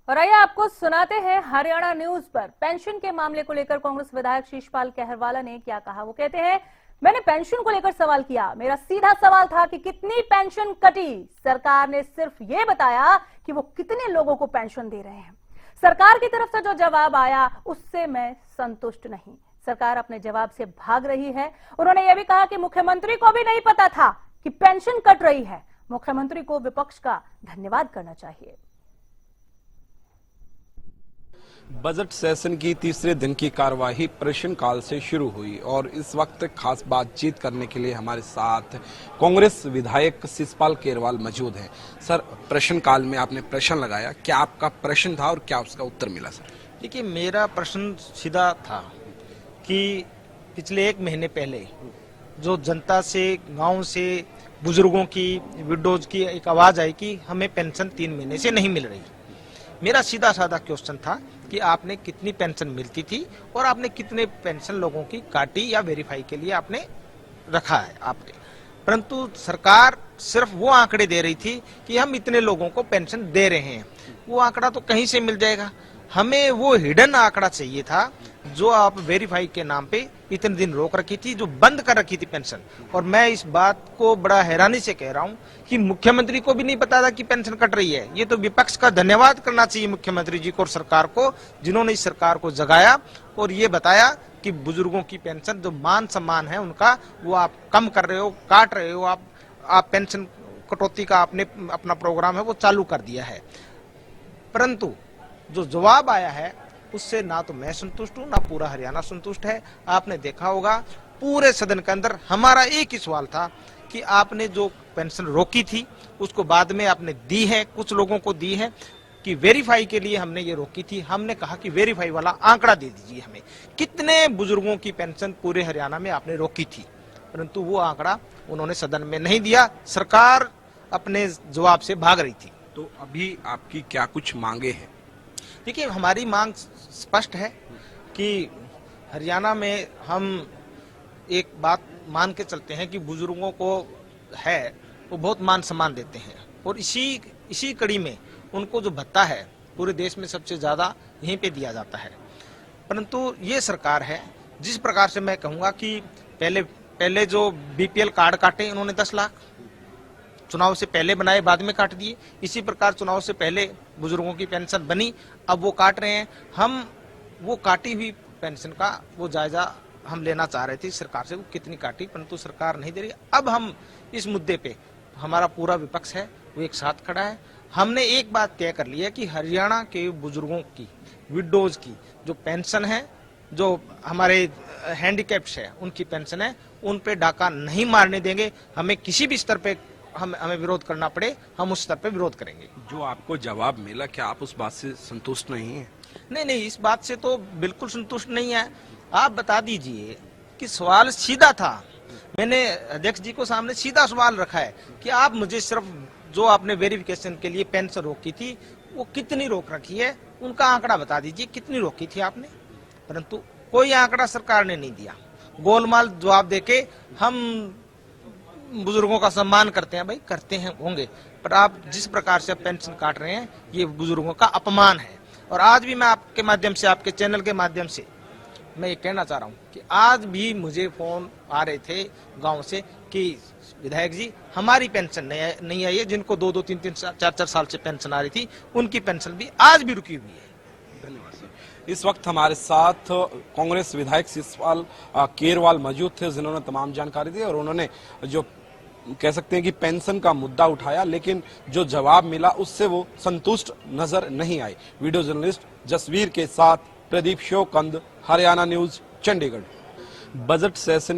और आइए आपको सुनाते हैं हरियाणा न्यूज पर पेंशन के मामले को लेकर कांग्रेस विधायक शीशपाल कहरवाला ने क्या कहा। वो कहते हैं, मैंने पेंशन को लेकर सवाल किया। मेरा सीधा सवाल था कि कितनी पेंशन कटी। सरकार ने सिर्फ ये बताया कि वो कितने लोगों को पेंशन दे रहे हैं। सरकार की तरफ से जो जवाब आया उससे मैं संतुष्ट नहीं। सरकार अपने जवाब से भाग रही है। उन्होंने यह भी कहा कि मुख्यमंत्री को भी नहीं पता था कि पेंशन कट रही है। मुख्यमंत्री को विपक्ष का धन्यवाद करना चाहिए। बजट सेशन की तीसरे दिन की कार्यवाही प्रश्नकाल से शुरू हुई और इस वक्त खास बातचीत करने के लिए हमारे साथ कांग्रेस विधायक शीशपाल केरवाल मौजूद हैं। सर, प्रश्नकाल में आपने प्रश्न लगाया, क्या आपका प्रश्न था और क्या उसका उत्तर मिला? सर देखिए, मेरा प्रश्न सीधा था कि पिछले 1 महीने पहले जो जनता से, गांव से, बुजुर्गों की, विडोज की एक आवाज आई कि हमें पेंशन 3 महीने से नहीं मिल रही। मेरा सीधा साधा क्वेश्चन था कि आपने कितनी पेंशन मिलती थी और आपने कितने पेंशन लोगों की काटी या वेरीफाई के लिए आपने रखा है आपने। परंतु सरकार सिर्फ वो आंकड़े दे रही थी कि हम इतने लोगों को पेंशन दे रहे हैं। वो आंकड़ा तो कहीं से मिल जाएगा। हमें वो हिडन आंकड़ा चाहिए था जो आप वेरीफाई के नाम पे इतने दिन रोक रखी थी, जो बंद कर रखी थी पेंशन। और मैं इस बात को बड़ा हैरानी से कह रहा हूं कि मुख्यमंत्री को भी नहीं पता था कि पेंशन कट रही है। ये तो विपक्ष का धन्यवाद करना चाहिए मुख्यमंत्री जी को और सरकार को, जिन्होंने इस सरकार को जगाया और ये बताया कि बुजुर्गों की पेंशन जो मान सम्मान है उनका, वो आप कम कर रहे हो, काट रहे हो। आप पेंशन कटौती का आपने अपना प्रोग्राम है वो चालू कर दिया है। परंतु जो जवाब आया है उससे ना तो मैं संतुष्ट हूं, ना पूरा हरियाणा संतुष्ट है। आपने देखा होगा पूरे सदन के अंदर हमारा एक ही सवाल था कि आपने जो पेंशन रोकी थी उसको बाद में आपने दी है, कुछ लोगों को दी है कि वेरीफाई के लिए हमने ये रोकी थी। हमने कहा कि वेरीफाई वाला आंकड़ा दे दीजिए हमें, कितने बुजुर्गों की पेंशन पूरे हरियाणा में आपने रोकी थी। परंतु वो आंकड़ा उन्होंने सदन में नहीं दिया। सरकार अपने जवाब से भाग रही थी। तो अभी आपकी क्या कुछ मांगे हैं? देखिए, हमारी मांग स्पष्ट है कि हरियाणा में हम एक बात मान के चलते हैं कि बुजुर्गों को है वो बहुत मान सम्मान देते हैं और इसी कड़ी में उनको जो भत्ता है पूरे देश में सबसे ज्यादा यहीं पे दिया जाता है। परंतु ये सरकार है, जिस प्रकार से मैं कहूंगा कि पहले जो बीपीएल कार्ड काटे इन्होंने 10 लाख, चुनाव से पहले बनाए बाद में काट दिए। इसी प्रकार चुनाव से पहले बुजुर्गों की पेंशन बनी, अब वो काट रहे हैं। हम वो काटी हुई पेंशन का वो जायजा हम लेना चाह रहे थे सरकार से, वो कितनी काटी, परंतु सरकार नहीं दे रही। अब हम इस मुद्दे पे हमारा पूरा विपक्ष है वो एक साथ खड़ा है। हमने एक बात तय कर ली है कि हरियाणा के बुजुर्गों की, विडोज की जो पेंशन है, जो हमारे हैंडीकैप्स है उनकी पेंशन है, उन पे डाका नहीं मारने देंगे। हमें किसी भी स्तर पे हमें विरोध करना पड़े, हम उस स्तर पे विरोध करेंगे। जो आपको जवाब मिला, क्या आप उस बात से संतुष्ट नहीं हैं? नहीं, इस बात से तो बिल्कुल संतुष्ट नहीं है। आप बता दीजिए कि सवाल सीधा था। मैंने अध्यक्ष जी को सामने सीधा सवाल रखा है कि आप मुझे सिर्फ जो आपने वेरिफिकेशन के लिए पेंशन रोकी थी वो कितनी रोक रखी है, उनका आंकड़ा बता दीजिए, कितनी रोकी थी आपने। परंतु कोई आंकड़ा सरकार ने नहीं दिया। गोलमाल जवाब देके हम बुजुर्गों का सम्मान करते हैं, भाई करते हैं होंगे, पर आप जिस प्रकार से पेंशन काट रहे हैं ये बुजुर्गों का अपमान है। और आज भी मैं आपके माध्यम से, आपके चैनल के माध्यम से मैं ये कहना चाह रहा हूँ कि आज भी मुझे फोन आ रहे थे गांव से कि विधायक जी हमारी पेंशन नहीं आई है। जिनको 2-2, 3-3, 4-4 साल से पेंशन आ रही थी उनकी पेंशन भी आज भी रुकी हुई है। धन्यवाद सर। इस वक्त हमारे साथ कांग्रेस विधायक शीशपाल केरवाल मौजूद थे, जिन्होंने तमाम जानकारी दी और उन्होंने जो कह सकते हैं कि पेंशन का मुद्दा उठाया, लेकिन जो जवाब मिला उससे वो संतुष्ट नजर नहीं आई। वीडियो जर्नलिस्ट जसवीर के साथ Pradeep Shokand, Haryana news, Chandigarh. Budget session